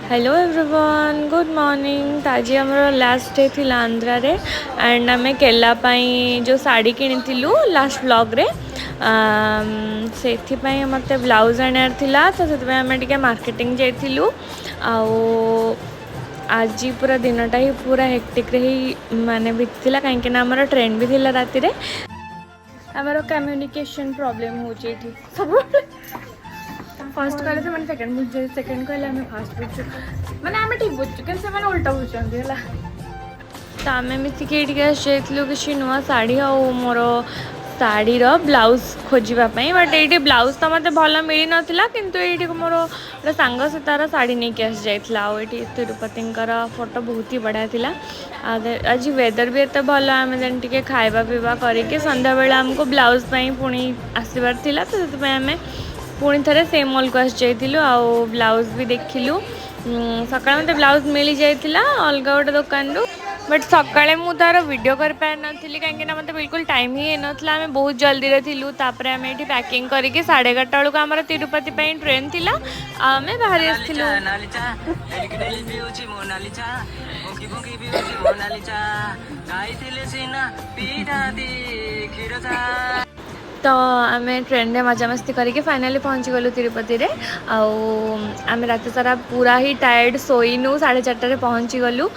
Hello everyone good morning. तो आज आम लास्ट डे थी आंध्रा रे एंड आम केलापाई जो साड़ी किणु लास्ट ब्लॉग रे से मत ब्लाउज आनार थिला तो से आम टे मार्केटिंग जाइलु। आज पूरा दिनटा ही पूरा हेक्टिक रे ही माने बीतला कहीं आमर ट्रेन भी थिला राति रे। आमर कम्युनिकेशन प्रॉब्लम हो सब फर्स्ट कहले से मैंने सेकंड बुझे सेकंड कहले हमें फास्ट बुझु माने हमें ठीक बुझु कि से माने उल्टा बुझंदी हला। तो आम मिसिक जाइलु कि नुआ साड़ी आ मोर शाढ़ीर ब्लाउज खोजापी बट ये ब्लाउज तो मत भल मिल नाला किंतु ये मोर गोटे सांग से तार शाढ़ी नहीं आसी जाइला। ये तिरुपति फोटो बहुत ही बढ़िया थिला। आज वेदर भी एत भल आम टे खाଇବା पीवा करके संध्या बेला आमको ब्लाउज पुणी आसबार थिला तो से आम पुणी थे से मॉल को आसी ब्लाउज भी देखिलु। सकाळ मत ब्लाउज मिल जाइला अलग गोटे दुकान रू बट सकाळे मु तार वीडियो कर पार नथिली कहीं मत बिल्कुल टाइम ही नथला। आम बहुत जल्दी रे थिलु तापर आम ये पैकिंग करके 11:30 बेलू आम तिरुपति ट्रेन थिला आम बाहरी आसलु। तो आम ट्रेन में मजामस्ती करके फाइनाली पहुँची गलु तिरुपति रे। आम रात सारा पूरा ही टायर्ड सोईनु 4:30 पहुँची गलु।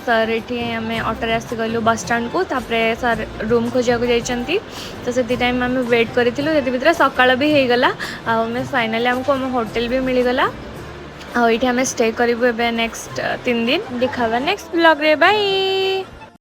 सर ये आम ऑटो आसीगलु बस स्टैंड को तापर सर रूम खोजा जाइछंती तो से टाइम आम वेट करूँ से भितर सकाळ भी हो गला। आम फाइनाली आमको आम होटल भी मिलगला। ये आम स्टे करूँ ए नेक्स्ट 3 दिन देखा नेक्स्ट ब्लॉग रे बाय।